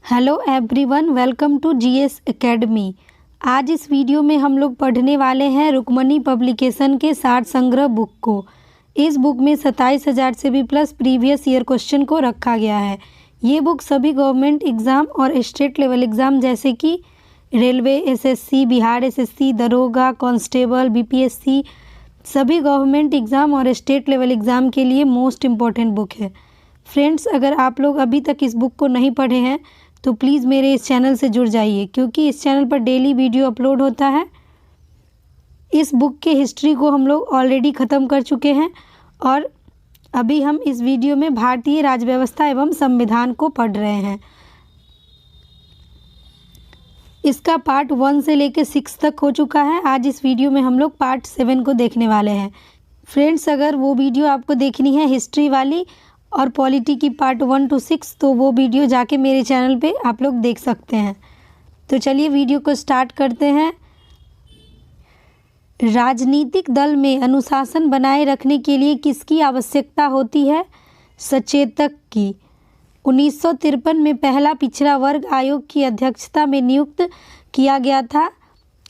Hello everyone, welcome to GS academy. आज इस video में हम लोग पढ़ने वाले हैं रुक्मणी पब्लिकेशन के 60 संग्रह बुक को। इस बुक में 27,000 से भी प्लस प्रीवियस ईयर क्वेश्चन को रखा गया है। ये बुक सभी गवर्नमेंट एग्ज़ाम और स्टेट लेवल एग्ज़ाम जैसे कि रेलवे, एसएससी, बिहार एसएससी, दरोगा, कांस्टेबल, बीपीएससी, सभी गवर्नमेंट एग्ज़ाम और स्टेट लेवल एग्ज़ाम के लिए मोस्ट इम्पॉर्टेंट बुक है। फ्रेंड्स, अगर आप लोग अभी तक इस बुक को नहीं पढ़े हैं तो प्लीज़ मेरे इस चैनल से जुड़ जाइए, क्योंकि इस चैनल पर डेली वीडियो अपलोड होता है। इस बुक के हिस्ट्री को हम लोग ऑलरेडी ख़त्म कर चुके हैं और अभी हम इस वीडियो में भारतीय राज्य व्यवस्था एवं संविधान को पढ़ रहे हैं। इसका पार्ट 1 से लेकर 6 तक हो चुका है। आज इस वीडियो में हम लोग पार्ट 7 को देखने वाले हैं। फ्रेंड्स, अगर वो वीडियो आपको देखनी है हिस्ट्री वाली और पॉलिटी की पार्ट 1 to 6, तो वो वीडियो जाके मेरे चैनल पे आप लोग देख सकते हैं। तो चलिए वीडियो को स्टार्ट करते हैं। राजनीतिक दल में अनुशासन बनाए रखने के लिए किसकी आवश्यकता होती है? सचेतक की। 1953 में पहला पिछड़ा वर्ग आयोग की अध्यक्षता में नियुक्त किया गया था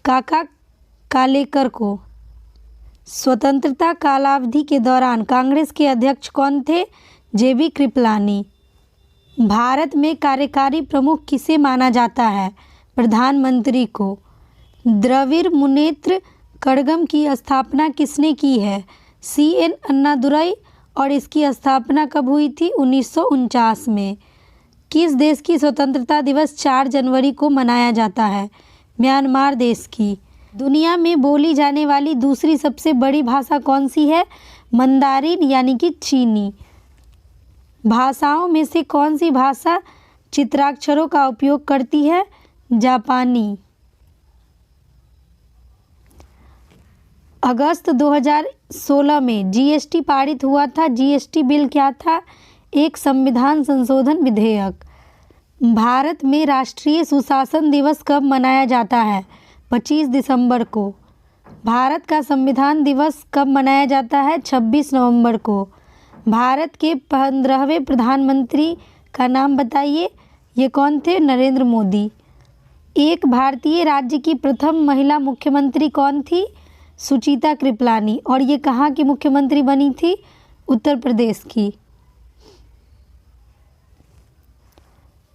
काका कालेकर को। स्वतंत्रता कालावधि के दौरान कांग्रेस के अध्यक्ष कौन थे? जेबी कृपलानी। भारत में कार्यकारी प्रमुख किसे माना जाता है? प्रधानमंत्री को। द्रविड़ मुनेत्र कड़गम की स्थापना किसने की है? CN अन्नादुरई। और इसकी स्थापना कब हुई थी? 1949 में। किस देश की स्वतंत्रता दिवस 4 जनवरी को मनाया जाता है? म्यांमार देश की। दुनिया में बोली जाने वाली दूसरी सबसे बड़ी भाषा कौन सी है? मंदारिन यानी कि चीनी। भाषाओं में से कौन सी भाषा चित्राक्षरों का उपयोग करती है? जापानी। अगस्त 2016 में जीएसटी पारित हुआ था। जीएसटी बिल क्या था? एक संविधान संशोधन विधेयक। भारत में राष्ट्रीय सुशासन दिवस कब मनाया जाता है? 25 दिसंबर को। भारत का संविधान दिवस कब मनाया जाता है? 26 नवंबर को। भारत के 15वें प्रधानमंत्री का नाम बताइए। ये कौन थे? नरेंद्र मोदी। एक भारतीय राज्य की प्रथम महिला मुख्यमंत्री कौन थी? सुचिता कृपलानी। और ये कहाँ की मुख्यमंत्री बनी थी? उत्तर प्रदेश की।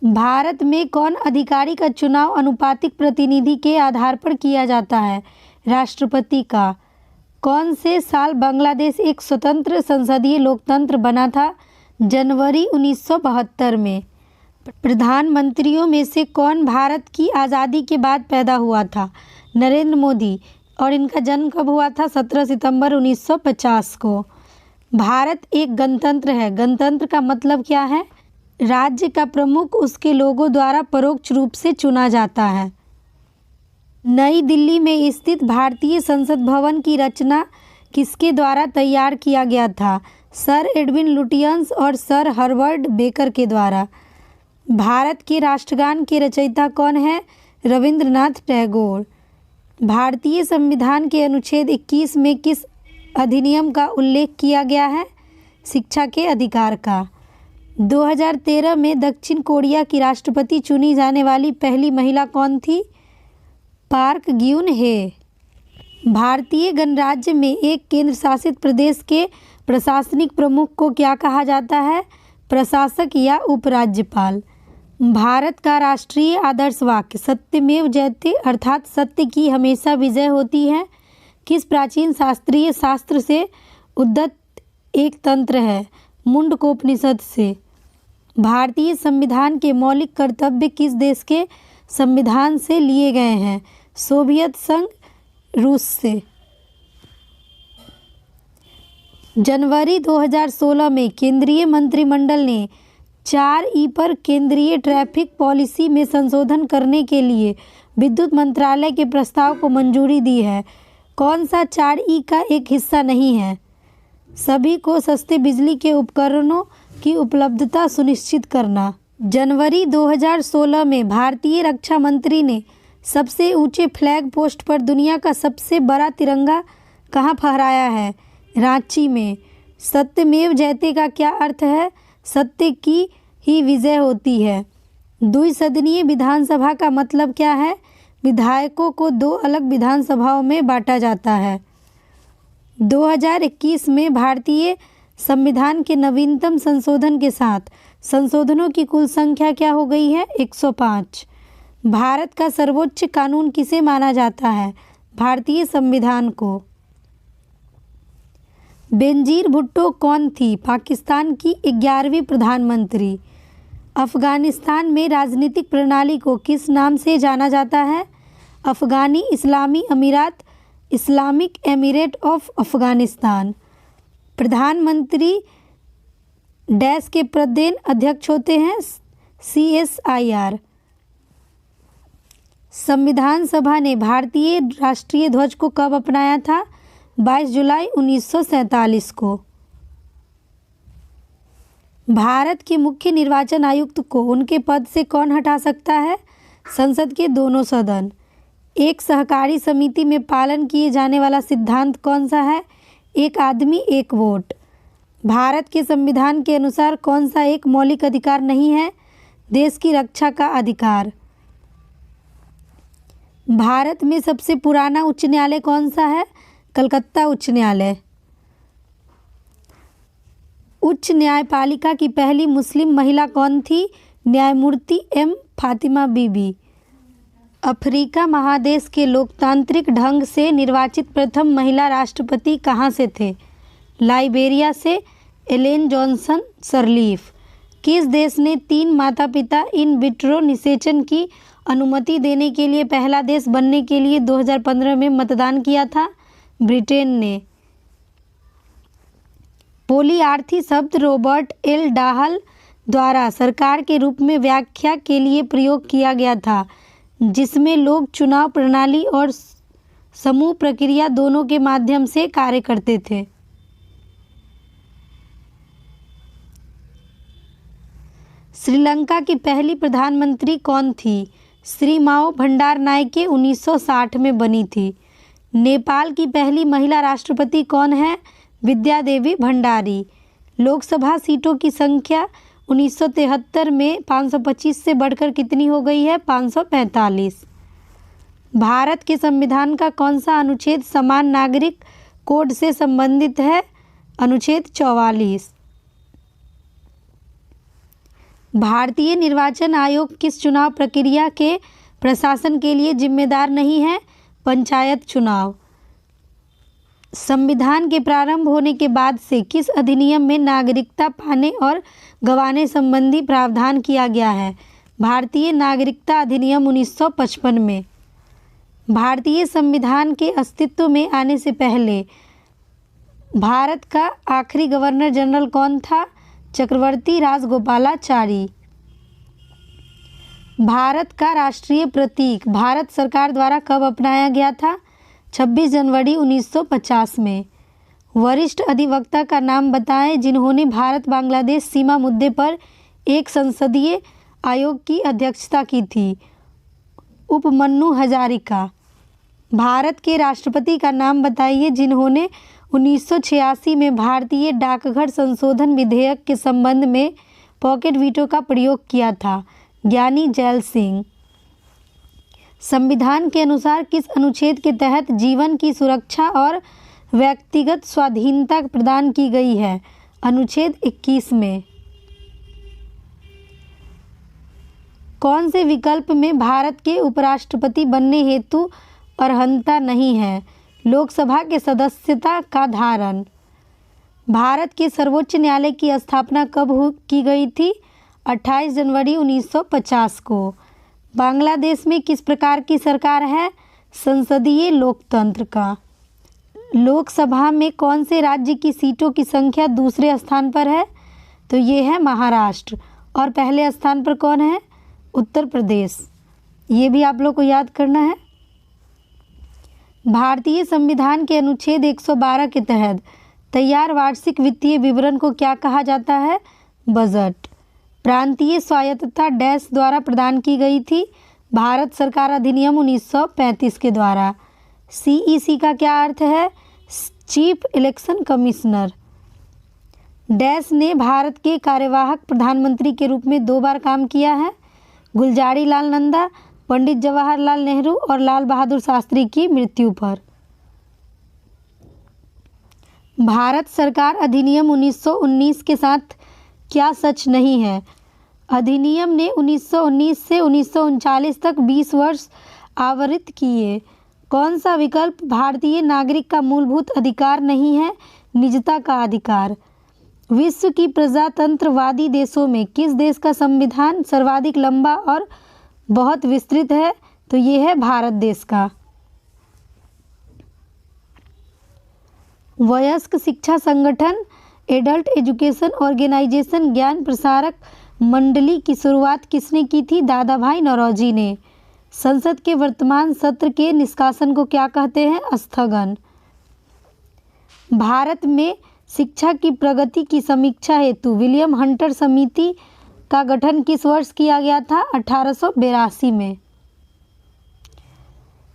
भारत में कौन अधिकारी का चुनाव अनुपातिक प्रतिनिधि के आधार पर किया जाता है? राष्ट्रपति का। कौन से साल बांग्लादेश एक स्वतंत्र संसदीय लोकतंत्र बना था? जनवरी 1972 में। प्रधानमंत्रियों में से कौन भारत की आज़ादी के बाद पैदा हुआ था? नरेंद्र मोदी। और इनका जन्म कब हुआ था? 17 सितंबर 1950 को। भारत एक गणतंत्र है। गणतंत्र का मतलब क्या है? राज्य का प्रमुख उसके लोगों द्वारा परोक्ष रूप से चुना जाता है। नई दिल्ली में स्थित भारतीय संसद भवन की रचना किसके द्वारा तैयार किया गया था? सर एडविन लुटियंस और सर हर्बर्ट बेकर के द्वारा। भारत के राष्ट्रगान के रचयिता कौन है? रविंद्रनाथ टैगोर। भारतीय संविधान के अनुच्छेद 21 में किस अधिनियम का उल्लेख किया गया है? शिक्षा के अधिकार का। 2013 में दक्षिण कोरिया की राष्ट्रपति चुनी जाने वाली पहली महिला कौन थी? पार्क ग्यून हे। भारतीय गणराज्य में एक केंद्र शासित प्रदेश के प्रशासनिक प्रमुख को क्या कहा जाता है? प्रशासक या उपराज्यपाल। भारत का राष्ट्रीय आदर्श वाक्य सत्यमेव जयते अर्थात सत्य की हमेशा विजय होती है किस प्राचीन शास्त्रीय शास्त्र से उद्धत एक तंत्र है? मुंडकोपनिषद से। भारतीय संविधान के मौलिक कर्तव्य किस देश के संविधान से लिए गए हैं? सोवियत संघ, रूस से। जनवरी 2016 में केंद्रीय मंत्रिमंडल ने 4E पर केंद्रीय ट्रैफिक पॉलिसी में संशोधन करने के लिए विद्युत मंत्रालय के प्रस्ताव को मंजूरी दी है। कौन सा 4E का एक हिस्सा नहीं है? सभी को सस्ते बिजली के उपकरणों की उपलब्धता सुनिश्चित करना। जनवरी 2016 में भारतीय रक्षा मंत्री ने सबसे ऊंचे फ्लैग पोस्ट पर दुनिया का सबसे बड़ा तिरंगा कहाँ फहराया है? रांची में। सत्यमेव जयते का क्या अर्थ है? सत्य की ही विजय होती है। द्विसदनीय विधानसभा का मतलब क्या है? विधायकों को दो अलग विधानसभाओं में बांटा जाता है। 2021 में भारतीय संविधान के नवीनतम संशोधन के साथ संशोधनों की कुल संख्या क्या हो गई है? 105। भारत का सर्वोच्च कानून किसे माना जाता है? भारतीय संविधान को। बेनजीर भुट्टो कौन थी? पाकिस्तान की 11वीं प्रधानमंत्री। अफगानिस्तान में राजनीतिक प्रणाली को किस नाम से जाना जाता है? अफगानी इस्लामी अमीरात, इस्लामिक एमिरेट ऑफ अफगानिस्तान। प्रधानमंत्री डैश के प्रदेन अध्यक्ष होते हैं? CSIR। संविधान सभा ने भारतीय राष्ट्रीय ध्वज को कब अपनाया था? 22 जुलाई 1947 को। भारत के मुख्य निर्वाचन आयुक्त को उनके पद से कौन हटा सकता है? संसद के दोनों सदन। एक सहकारी समिति में पालन किए जाने वाला सिद्धांत कौन सा है? एक आदमी एक वोट। भारत के संविधान के अनुसार कौन सा एक मौलिक अधिकार नहीं है? देश की रक्षा का अधिकार। भारत में सबसे पुराना उच्च न्यायालय कौन सा है? कलकत्ता उच्च न्यायालय। उच्च न्यायपालिका की पहली मुस्लिम महिला कौन थी? न्यायमूर्ति M फातिमा बीबी। अफ्रीका महादेश के लोकतांत्रिक ढंग से निर्वाचित प्रथम महिला राष्ट्रपति कहाँ से थे? लाइबेरिया से एलेन जॉनसन सरलीफ। किस देश ने 3 माता पिता इन विट्रो निषेचन की अनुमति देने के लिए पहला देश बनने के लिए 2015 में मतदान किया था? ब्रिटेन ने। पोलीआर्थी शब्द रॉबर्ट L डाहल द्वारा सरकार के रूप में व्याख्या के लिए प्रयोग किया गया था, जिसमें लोग चुनाव प्रणाली और समूह प्रक्रिया दोनों के माध्यम से कार्य करते थे। श्रीलंका की पहली प्रधानमंत्री कौन थी? श्री माओ भंडारनायके 1960 में बनी थी। नेपाल की पहली महिला राष्ट्रपति कौन है? विद्या देवी भंडारी। लोकसभा सीटों की संख्या 1973 में 525 से बढ़कर कितनी हो गई है? 545। भारत के संविधान का कौन सा अनुच्छेद समान नागरिक कोड से संबंधित है? अनुच्छेद 44। भारतीय निर्वाचन आयोग किस चुनाव प्रक्रिया के प्रशासन के लिए जिम्मेदार नहीं है? पंचायत चुनाव। संविधान के प्रारंभ होने के बाद से किस अधिनियम में नागरिकता पाने और गंवाने संबंधी प्रावधान किया गया है? भारतीय नागरिकता अधिनियम 1955 में। भारतीय संविधान के अस्तित्व में आने से पहले भारत का आखिरी गवर्नर जनरल कौन था? चक्रवर्ती राजगोपालाचारी। भारत का राष्ट्रीय प्रतीक भारत सरकार द्वारा कब अपनाया गया था? 26 जनवरी 1950 में। वरिष्ठ अधिवक्ता का नाम बताएं जिन्होंने भारत बांग्लादेश सीमा मुद्दे पर एक संसदीय आयोग की अध्यक्षता की थी। उपमन्यु हजारिका। भारत के राष्ट्रपति का नाम बताइए जिन्होंने 1986 में भारतीय डाकघर संशोधन विधेयक के संबंध में पॉकेट वीटो का प्रयोग किया था? ज्ञानी जैल सिंह। संविधान के अनुसार किस अनुच्छेद के तहत जीवन की सुरक्षा और व्यक्तिगत स्वाधीनता प्रदान की गई है? अनुच्छेद 21 में। कौन से विकल्प में भारत के उपराष्ट्रपति बनने हेतु अर्हता नहीं है? लोकसभा के सदस्यता का धारण। भारत के सर्वोच्च न्यायालय की स्थापना कब की गई थी? 28 जनवरी 1950 को। बांग्लादेश में किस प्रकार की सरकार है? संसदीय लोकतंत्र का। लोकसभा में कौन से राज्य की सीटों की संख्या दूसरे स्थान पर है? तो ये है महाराष्ट्र। और पहले स्थान पर कौन है? उत्तर प्रदेश। ये भी आप लोग को याद करना है। भारतीय संविधान के अनुच्छेद 112 के तहत तैयार वार्षिक वित्तीय विवरण को क्या कहा जाता है? बजट। प्रांतीय स्वायत्तता डैश द्वारा प्रदान की गई थी? भारत सरकार अधिनियम 1935 के द्वारा। CEC का क्या अर्थ है? Chief election commissioner. डैश ने भारत के कार्यवाहक प्रधानमंत्री के रूप में 2 बार काम किया है? गुलजारी लाल नंदा, पंडित जवाहरलाल नेहरू और लाल बहादुर शास्त्री की मृत्यु पर। भारत सरकार अधिनियम 1919 के साथ क्या सच नहीं है? अधिनियम ने 1919 से 1939 तक 20 वर्ष आवरित किए। कौन सा विकल्प भारतीय नागरिक का मूलभूत अधिकार नहीं है? निजता का अधिकार। विश्व की प्रजातंत्रवादी देशों में किस देश का संविधान सर्वाधिक लंबा और बहुत विस्तृत है? तो ये है भारत देश का। वयस्क शिक्षा संगठन एडल्ट एजुकेशन ऑर्गेनाइजेशन ज्ञान प्रसारक मंडली की शुरुआत किसने की थी? दादा भाई नौरोजी ने। संसद के वर्तमान सत्र के निष्कासन को क्या कहते हैं? स्थगन। भारत में शिक्षा की प्रगति की समीक्षा हेतु विलियम हंटर समिति का गठन किस वर्ष किया गया था? 1882 में।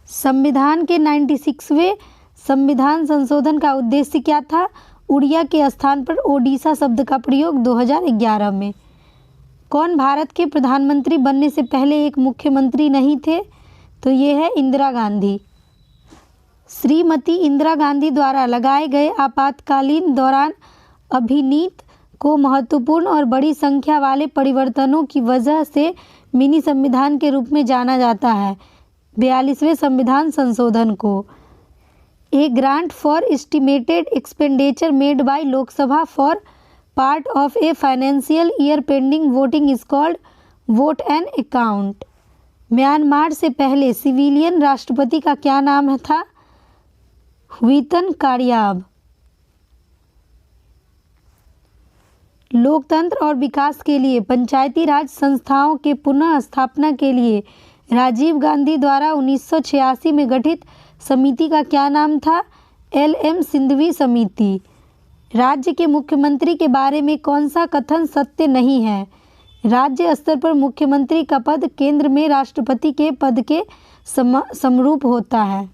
संविधान के 96वें संविधान संशोधन का उद्देश्य क्या था? उड़िया के स्थान पर ओडिशा शब्द का प्रयोग 2011 में। कौन भारत के प्रधानमंत्री बनने से पहले एक मुख्यमंत्री नहीं थे? तो ये है इंदिरा गांधी। श्रीमती इंदिरा गांधी द्वारा लगाए गए आपातकालीन दौरान अभिनीत को महत्वपूर्ण और बड़ी संख्या वाले परिवर्तनों की वजह से मिनी संविधान के रूप में जाना जाता है। 42वें संविधान संशोधन को। A grant for estimated expenditure made by Lok Sabha for part of a financial year pending voting is called vote and account. Myanmar से पहले सिविलियन राष्ट्रपति का क्या नाम था? हुइतन कार्याब। लोकतंत्र और विकास के लिए पंचायती राज संस्थाओं के पुनः स्थापना के लिए राजीव गांधी द्वारा 1986 में गठित समिति का क्या नाम था? LM सिंघवी समिति। राज्य के मुख्यमंत्री के बारे में कौन सा कथन सत्य नहीं है? राज्य स्तर पर मुख्यमंत्री का पद केंद्र में राष्ट्रपति के पद के समरूप होता है।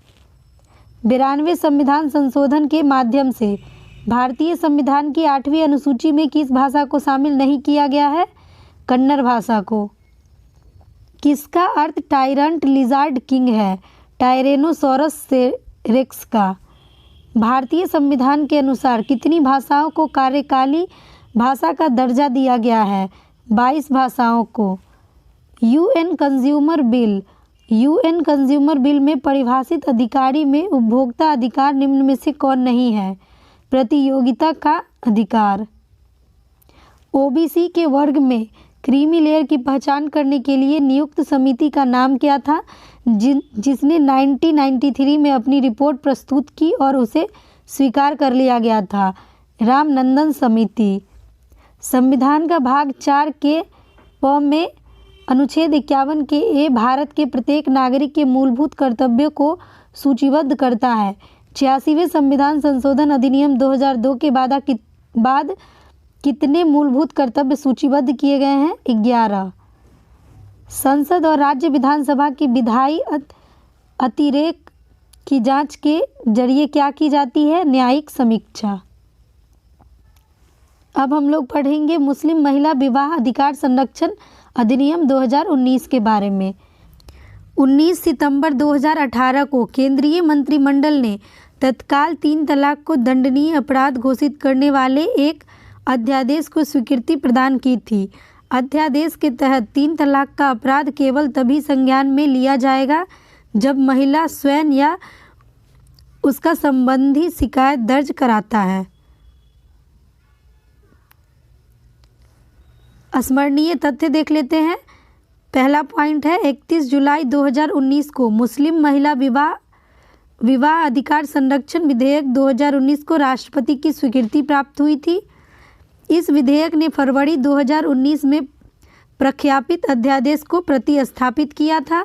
92वें संविधान संशोधन के माध्यम से भारतीय संविधान की 8वीं अनुसूची में किस भाषा को शामिल नहीं किया गया है? कन्नड़ भाषा को। किसका अर्थ टायरंट लिजार्ड किंग है? टायरेनोसोरस रेक्स का। भारतीय संविधान के अनुसार कितनी भाषाओं को कार्यकाली भाषा का दर्जा दिया गया है? 22 भाषाओं को। यूएन कंज्यूमर बिल में परिभाषित अधिकारी में उपभोक्ता अधिकार निम्न में से कौन नहीं है? प्रतियोगिता का अधिकार। ओबीसी के वर्ग में क्रीमी लेयर की पहचान करने के लिए नियुक्त समिति का नाम क्या था, जिसने 1993 में अपनी रिपोर्ट प्रस्तुत की और उसे स्वीकार कर लिया गया था? रामनंदन समिति। संविधान का भाग 4 के प में अनुच्छेद 51 के ए भारत के प्रत्येक नागरिक के मूलभूत कर्तव्यों को सूचीबद्ध करता है। 86वें संविधान संशोधन अधिनियम 2002 के बाद कितने मूलभूत कर्तव्य सूचीबद्ध किए गए हैं? 11। संसद और राज्य विधानसभा की विधायी अतिरेक की जांच के जरिए क्या की जाती है? न्यायिक समीक्षा। अब हम लोग पढ़ेंगे मुस्लिम महिला विवाह अधिकार संरक्षण अधिनियम 2019 के बारे में। 19 सितंबर 2018 को केंद्रीय मंत्रिमंडल ने तत्काल 3 तलाक को दंडनीय अपराध घोषित करने वाले एक अध्यादेश को स्वीकृति प्रदान की थी। अध्यादेश के तहत 3 तलाक का अपराध केवल तभी संज्ञान में लिया जाएगा जब महिला स्वयं या उसका संबंधी शिकायत दर्ज कराता है। स्मरणीय तथ्य देख लेते हैं। पहला पॉइंट है 31 जुलाई 2019 को मुस्लिम महिला विवाह अधिकार संरक्षण विधेयक 2019 को राष्ट्रपति की स्वीकृति प्राप्त हुई थी। इस विधेयक ने फरवरी 2019 में प्रख्यापित अध्यादेश को प्रतिस्थापित किया था।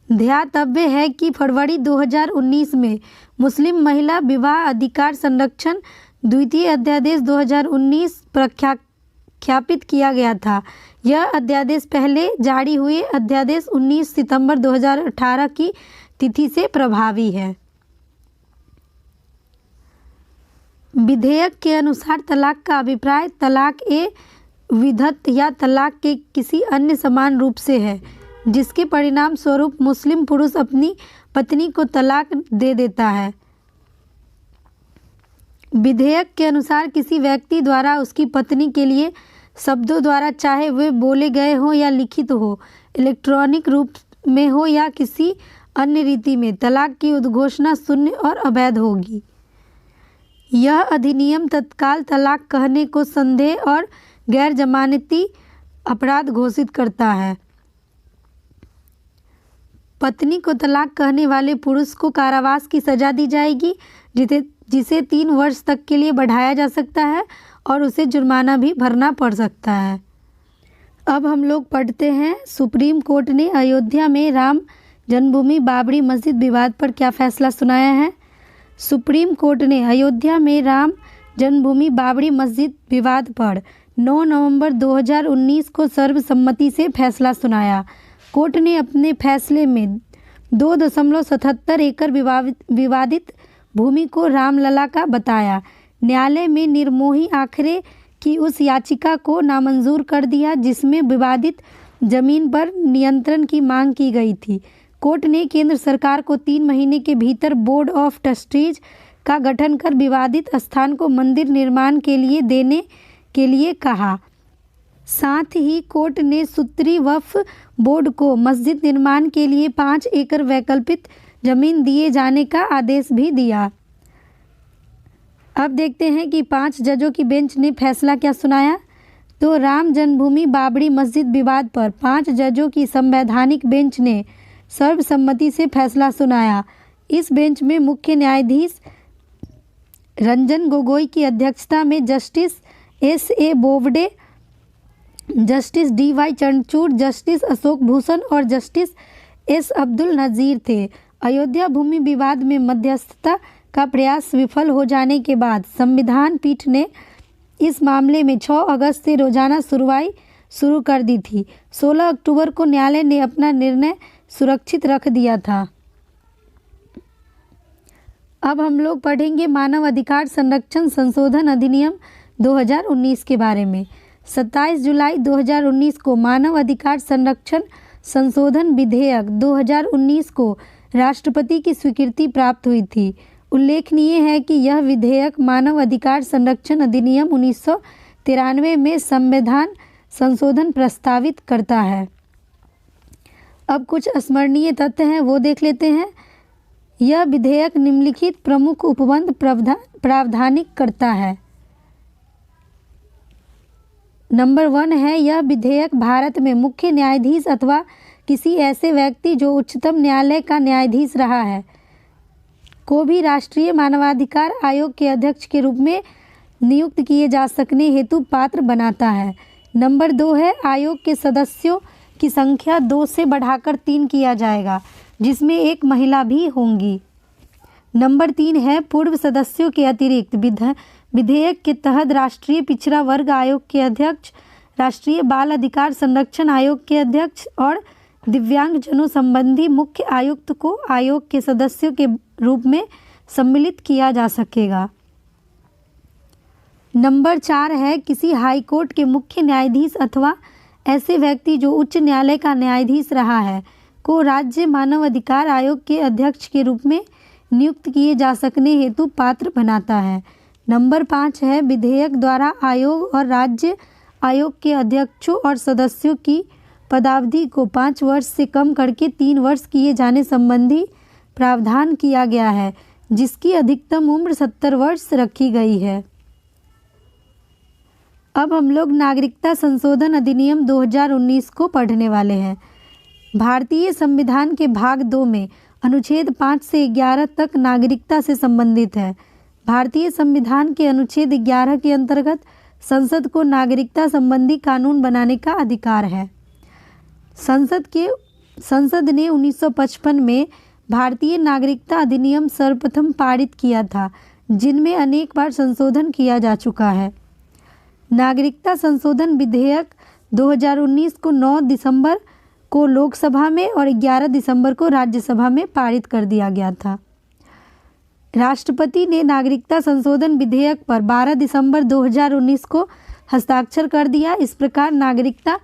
ध्यातव्य है कि फरवरी 2019 में मुस्लिम महिला विवाह अधिकार संरक्षण द्वितीय अध्यादेश 2019 प्रख्यापित किया गया था। यह अध्यादेश पहले जारी हुए अध्यादेश 19 सितंबर 2018 की तिथि से प्रभावी है। विधेयक के अनुसार तलाक का अभिप्राय तलाक ए विधत या तलाक के किसी अन्य समान रूप से है, जिसके परिणाम स्वरूप मुस्लिम पुरुष अपनी पत्नी को तलाक दे देता है। विधेयक के अनुसार किसी व्यक्ति द्वारा उसकी पत्नी के लिए शब्दों द्वारा, चाहे वे बोले गए हों या लिखित हो, इलेक्ट्रॉनिक रूप में हो या किसी अन्य रीति में, तलाक की उद्घोषणा शून्य और अवैध होगी। यह अधिनियम तत्काल तलाक कहने को संदेह और गैर जमानती अपराध घोषित करता है। पत्नी को तलाक कहने वाले पुरुष को कारावास की सजा दी जाएगी, जिसे 3 वर्ष तक के लिए बढ़ाया जा सकता है और उसे जुर्माना भी भरना पड़ सकता है। अब हम लोग पढ़ते हैं सुप्रीम कोर्ट ने अयोध्या में राम जन्मभूमि बाबरी मस्जिद विवाद पर क्या फैसला सुनाया है। सुप्रीम कोर्ट ने अयोध्या में राम जन्मभूमि बाबरी मस्जिद विवाद पर 9 नवंबर 2019 को सर्वसम्मति से फैसला सुनाया। कोर्ट ने अपने फैसले में 2.77 एकड़ विवादित भूमि को रामलला का बताया। न्यायालय में निर्मोही आखरे की उस याचिका को नामंजूर कर दिया जिसमें विवादित जमीन पर नियंत्रण की मांग की गई थी। कोर्ट ने केंद्र सरकार को 3 महीने के भीतर बोर्ड ऑफ ट्रस्टीज का गठन कर विवादित स्थान को मंदिर निर्माण के लिए देने के लिए कहा। साथ ही कोर्ट ने सूत्री वक्फ बोर्ड को मस्जिद निर्माण के लिए 5 एकड़ वैकल्पिक जमीन दिए जाने का आदेश भी दिया। अब देखते हैं कि 5 जजों की बेंच ने फैसला क्या सुनाया। तो राम जन्मभूमि बाबरी मस्जिद विवाद पर 5 जजों की संवैधानिक बेंच ने सर्वसम्मति से फैसला सुनाया। इस बेंच में मुख्य न्यायाधीश रंजन गोगोई की अध्यक्षता में justice S.A. Bobde, justice D.Y. Chandrachud, justice Ashok Bhushan और जस्टिस S. अब्दुल नज़ीर थे। अयोध्या भूमि विवाद में मध्यस्थता का प्रयास विफल हो जाने के बाद संविधान पीठ ने इस मामले में 6 अगस्त से रोजाना सुनवाई शुरू कर दी थी। 16 अक्टूबर को न्यायालय ने अपना निर्णय सुरक्षित रख दिया था। अब हम लोग पढ़ेंगे मानव अधिकार संरक्षण संशोधन अधिनियम 2019 के बारे में। 27 जुलाई 2019 को मानव अधिकार संरक्षण संशोधन विधेयक 2019 को राष्ट्रपति की स्वीकृति प्राप्त हुई थी। उल्लेखनीय है कि यह विधेयक मानव अधिकार संरक्षण अधिनियम 1993 में संविधान संशोधन प्रस्तावित करता है। अब कुछ स्मरणीय तथ्य हैं वो देख लेते हैं। यह विधेयक निम्नलिखित प्रमुख उपबंध प्रावधानिक करता है। नंबर 1 है, यह विधेयक भारत में मुख्य न्यायाधीश अथवा किसी ऐसे व्यक्ति जो उच्चतम न्यायालय का न्यायाधीश रहा है को भी राष्ट्रीय मानवाधिकार आयोग के अध्यक्ष के रूप में नियुक्त किए जा सकने हेतु पात्र बनाता है। नंबर 2 है, आयोग के सदस्यों की संख्या 2 से बढ़ाकर 3 किया जाएगा, जिसमें 1 महिला भी होंगी। नंबर 3 है, पूर्व सदस्यों के अतिरिक्त विधेयक के तहत राष्ट्रीय पिछड़ा वर्ग आयोग के अध्यक्ष, राष्ट्रीय बाल अधिकार संरक्षण आयोग के अध्यक्ष और दिव्यांगजनों संबंधी मुख्य आयुक्त को आयोग के सदस्यों के रूप में सम्मिलित किया जा सकेगा। नंबर 4 है, किसी हाई कोर्ट के मुख्य न्यायाधीश अथवा ऐसे व्यक्ति जो उच्च न्यायालय का न्यायाधीश रहा है को राज्य मानव अधिकार आयोग के अध्यक्ष के रूप में नियुक्त किए जा सकने हेतु पात्र बनाता है। नंबर 5 है, विधेयक द्वारा आयोग और राज्य आयोग के अध्यक्षों और सदस्यों की पदावधि को 5 वर्ष से कम करके 3 वर्ष किए जाने संबंधी प्रावधान किया गया है, जिसकी अधिकतम उम्र 70 वर्ष रखी गई है। अब हम लोग नागरिकता संशोधन अधिनियम 2019 को पढ़ने वाले हैं। भारतीय संविधान के भाग 2 में अनुच्छेद 5 से 11 तक नागरिकता से संबंधित है। भारतीय संविधान के अनुच्छेद 11 के अंतर्गत संसद को नागरिकता संबंधी कानून बनाने का अधिकार है। संसद ने 1955 में भारतीय नागरिकता अधिनियम सर्वप्रथम पारित किया था, जिनमें अनेक बार संशोधन किया जा चुका है। नागरिकता संशोधन विधेयक 2019 को 9 दिसंबर को लोकसभा में और 11 दिसंबर को राज्यसभा में पारित कर दिया गया था। राष्ट्रपति ने नागरिकता संशोधन विधेयक पर 12 दिसंबर 2019 को हस्ताक्षर कर दिया। इस प्रकार नागरिकता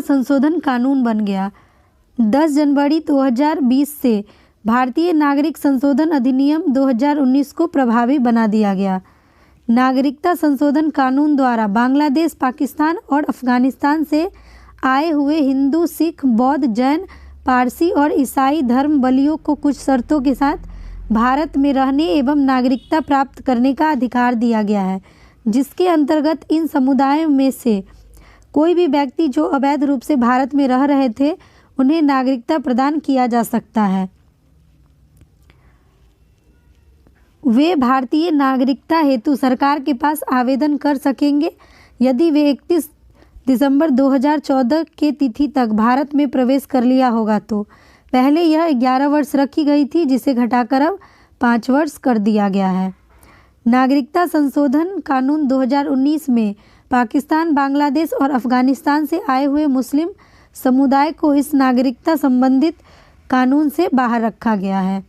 संशोधन कानून बन गया। 10 जनवरी 2020 से भारतीय नागरिक संशोधन अधिनियम 2019 को प्रभावी बना दिया गया। नागरिकता संशोधन कानून द्वारा बांग्लादेश, पाकिस्तान और अफगानिस्तान से आए हुए हिंदू, सिख, बौद्ध, जैन, पारसी और ईसाई धर्मावलंबियों को कुछ शर्तों के साथ भारत में रहने एवं नागरिकता प्राप्त करने का अधिकार दिया गया है, जिसके अंतर्गत इन समुदायों में से कोई भी व्यक्ति जो अवैध रूप से भारत में रह रहे थे उन्हें नागरिकता प्रदान किया जा सकता है। वे भारतीय नागरिकता हेतु सरकार के पास आवेदन कर सकेंगे यदि वे 31 दिसंबर 2014 के तिथि तक भारत में प्रवेश कर लिया होगा। तो पहले यह 11 वर्ष रखी गई थी, जिसे घटाकर अब 5 वर्ष कर दिया गया है। नागरिकता संशोधन कानून 2019 में पाकिस्तान, बांग्लादेश और अफगानिस्तान से आए हुए मुस्लिम समुदाय को इस नागरिकता संबंधित कानून से बाहर रखा गया है।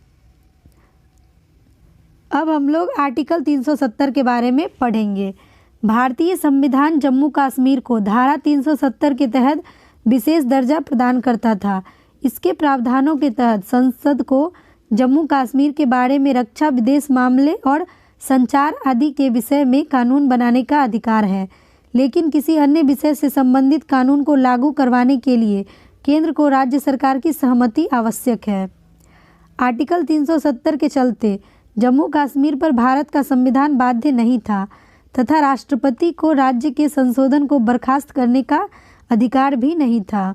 अब हम लोग आर्टिकल 370 के बारे में पढ़ेंगे। भारतीय संविधान जम्मू कश्मीर को धारा 370 के तहत विशेष दर्जा प्रदान करता था। इसके प्रावधानों के तहत संसद को जम्मू कश्मीर के बारे में रक्षा, विदेश मामले और संचार आदि के विषय में कानून बनाने का अधिकार है, लेकिन किसी अन्य विषय से संबंधित कानून को लागू करवाने के लिए केंद्र को राज्य सरकार की सहमति आवश्यक है। आर्टिकल 370 के चलते जम्मू कश्मीर पर भारत का संविधान बाध्य नहीं था तथा राष्ट्रपति को राज्य के संशोधन को बर्खास्त करने का अधिकार भी नहीं था।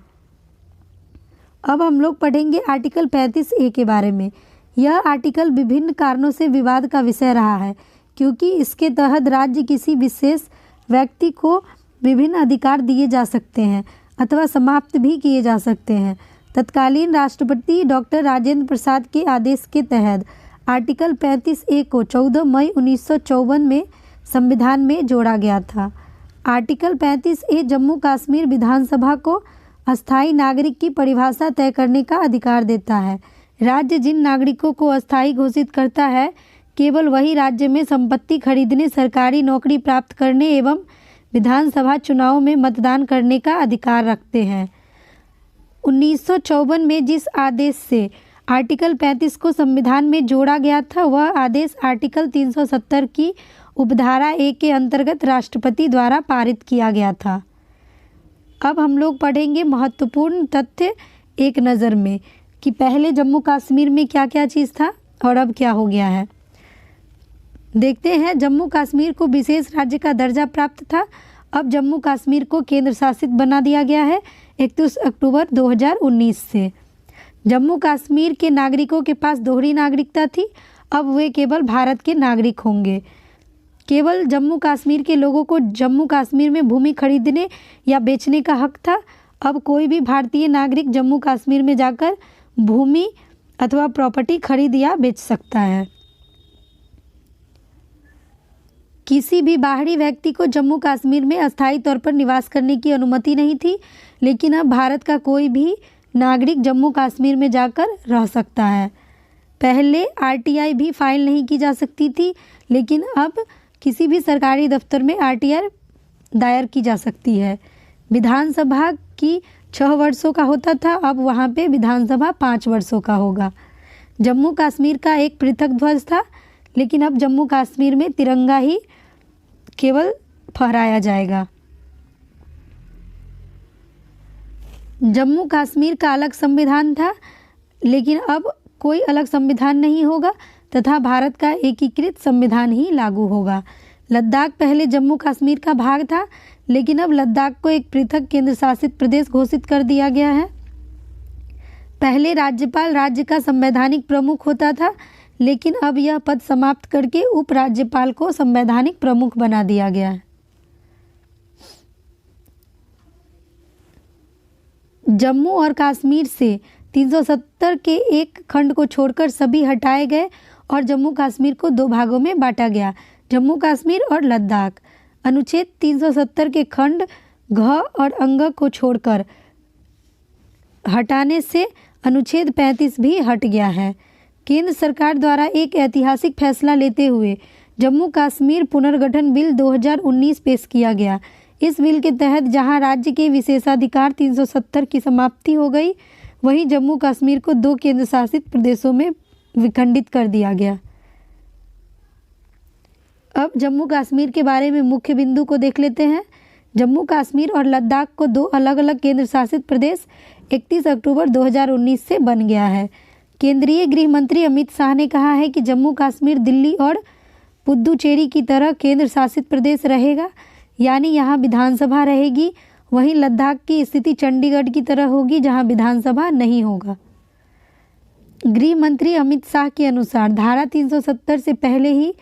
अब हम लोग पढ़ेंगे आर्टिकल 35A के बारे में। यह आर्टिकल विभिन्न कारणों से विवाद का विषय रहा है, क्योंकि इसके तहत राज्य किसी विशेष व्यक्ति को विभिन्न अधिकार दिए जा सकते हैं अथवा समाप्त भी किए जा सकते हैं। तत्कालीन राष्ट्रपति डॉक्टर राजेंद्र प्रसाद के आदेश के तहत आर्टिकल 35A को 14 मई 1954 में संविधान में जोड़ा गया था। आर्टिकल 35A जम्मू कश्मीर विधानसभा को अस्थायी नागरिक की परिभाषा तय करने का अधिकार देता है। राज्य जिन नागरिकों को अस्थायी घोषित करता है, केवल वही राज्य में संपत्ति खरीदने, सरकारी नौकरी प्राप्त करने एवं विधानसभा चुनाव में मतदान करने का अधिकार रखते हैं। 1954 में जिस आदेश से आर्टिकल 35 को संविधान में जोड़ा गया था, वह आदेश आर्टिकल 370 की उपधारा 1 के अंतर्गत राष्ट्रपति द्वारा पारित किया गया था। अब हम लोग पढ़ेंगे महत्वपूर्ण तथ्य एक नज़र में कि पहले जम्मू कश्मीर में क्या क्या चीज़ था और अब क्या हो गया है। देखते हैं। जम्मू कश्मीर को विशेष राज्य का दर्जा प्राप्त था। अब जम्मू कश्मीर को केंद्र शासित बना दिया गया है 31 अक्टूबर 2019 से। जम्मू कश्मीर के नागरिकों के पास दोहरी नागरिकता थी, अब वे केवल भारत के नागरिक होंगे। केवल जम्मू कश्मीर के लोगों को जम्मू कश्मीर में भूमि खरीदने या बेचने का हक था। अब कोई भी भारतीय नागरिक जम्मू कश्मीर में जाकर भूमि अथवा प्रॉपर्टी खरीद या बेच सकता है। किसी भी बाहरी व्यक्ति को जम्मू कश्मीर में अस्थायी तौर पर निवास करने की अनुमति नहीं थी, लेकिन अब भारत का कोई भी नागरिक जम्मू कश्मीर में जाकर रह सकता है। पहले आरटीआई भी फाइल नहीं की जा सकती थी, लेकिन अब किसी भी सरकारी दफ्तर में आरटीआई दायर की जा सकती है। विधानसभा की 6 वर्षों का होता था, अब वहाँ पे विधानसभा 5 वर्षों का होगा। जम्मू कश्मीर का एक पृथक ध्वज था, लेकिन अब जम्मू कश्मीर में तिरंगा ही केवल फहराया जाएगा। जम्मू कश्मीर का अलग संविधान था, लेकिन अब कोई अलग संविधान नहीं होगा तथा भारत का एकीकृत संविधान ही लागू होगा। लद्दाख पहले जम्मू कश्मीर का भाग था, लेकिन अब लद्दाख को एक पृथक केंद्र शासित प्रदेश घोषित कर दिया गया है। पहले राज्यपाल राज्य का संवैधानिक प्रमुख होता था, लेकिन अब यह पद समाप्त करके उपराज्यपाल को संवैधानिक प्रमुख बना दिया गया है। जम्मू और कश्मीर से 370 के एक खंड को छोड़कर सभी हटाए गए और जम्मू कश्मीर को 2 भागों में बांटा गया, जम्मू कश्मीर और लद्दाख। अनुच्छेद 370 के खंड घ और अंग को छोड़कर हटाने से अनुच्छेद 35 भी हट गया है। केंद्र सरकार द्वारा एक ऐतिहासिक फैसला लेते हुए जम्मू कश्मीर पुनर्गठन बिल 2019 पेश किया गया। इस बिल के तहत जहां राज्य के विशेषाधिकार 370 की समाप्ति हो गई, वहीं जम्मू कश्मीर को 2 केंद्र शासित प्रदेशों में विखंडित कर दिया गया। अब जम्मू कश्मीर के बारे में मुख्य बिंदु को देख लेते हैं। जम्मू कश्मीर और लद्दाख को 2 अलग अलग केंद्र शासित प्रदेश 31 अक्टूबर 2019 से बन गया है। केंद्रीय गृह मंत्री अमित शाह ने कहा है कि जम्मू कश्मीर दिल्ली और पुद्दुचेरी की तरह केंद्र शासित प्रदेश रहेगा, यानी यहाँ विधानसभा रहेगी। वहीं लद्दाख की स्थिति चंडीगढ़ की तरह होगी, जहाँ विधानसभा नहीं होगा। गृह मंत्री अमित शाह के अनुसार धारा 370 से पहले ही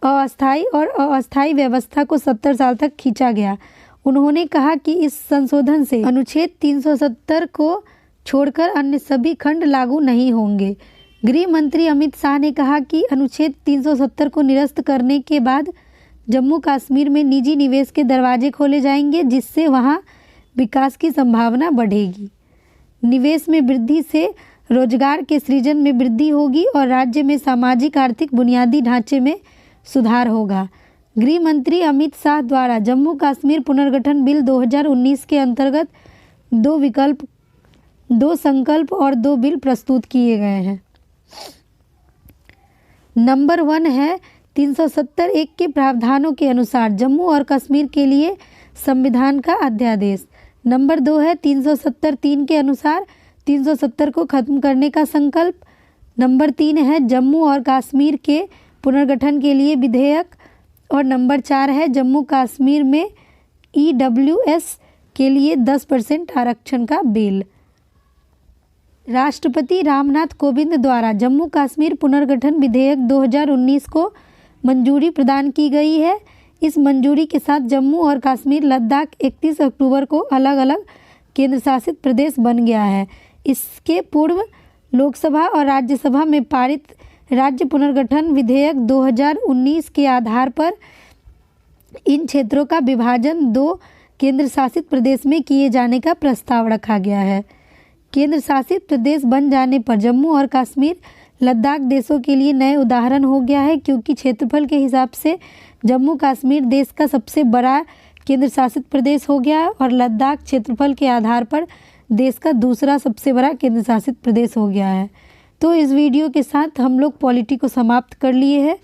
अस्थायी और अस्थायी व्यवस्था को 70 साल तक खींचा गया। उन्होंने कहा कि इस संशोधन से अनुच्छेद 370 को छोड़कर अन्य सभी खंड लागू नहीं होंगे। गृह मंत्री अमित शाह ने कहा कि अनुच्छेद 370 को निरस्त करने के बाद जम्मू कश्मीर में निजी निवेश के दरवाजे खोले जाएंगे, जिससे वहां विकास की संभावना बढ़ेगी। निवेश में वृद्धि से रोजगार के सृजन में वृद्धि होगी और राज्य में सामाजिक आर्थिक बुनियादी ढांचे में सुधार होगा। गृह मंत्री अमित शाह द्वारा जम्मू कश्मीर पुनर्गठन बिल 2019 के अंतर्गत 2 संकल्प और 2 बिल प्रस्तुत किए गए हैं। नंबर 1 है 370(1) के प्रावधानों के अनुसार जम्मू और कश्मीर के लिए संविधान का अध्यादेश। नंबर 2 है 370(3) के अनुसार 370 को खत्म करने का संकल्प। नंबर 3 है जम्मू और कश्मीर के पुनर्गठन के लिए विधेयक। और नंबर 4 है जम्मू कश्मीर में EWS के लिए 10% आरक्षण का बिल। राष्ट्रपति रामनाथ कोविंद द्वारा जम्मू कश्मीर पुनर्गठन विधेयक 2019 को मंजूरी प्रदान की गई है। इस मंजूरी के साथ जम्मू और कश्मीर लद्दाख 31 अक्टूबर को अलग अलग केंद्र शासित प्रदेश बन गया है। इसके पूर्व लोकसभा और राज्यसभा में पारित राज्य पुनर्गठन विधेयक 2019 के आधार पर इन क्षेत्रों का विभाजन 2 केंद्र शासित प्रदेश में किए जाने का प्रस्ताव रखा गया है। केंद्र शासित प्रदेश बन जाने पर जम्मू और कश्मीर लद्दाख देशों के लिए नए उदाहरण हो गया है, क्योंकि क्षेत्रफल के हिसाब से जम्मू कश्मीर देश का सबसे बड़ा केंद्र शासित प्रदेश हो गया और लद्दाख क्षेत्रफल के आधार पर देश का दूसरा सबसे बड़ा केंद्र शासित प्रदेश हो गया है। तो इस वीडियो के साथ हम लोग पॉलिटी को समाप्त कर लिए हैं।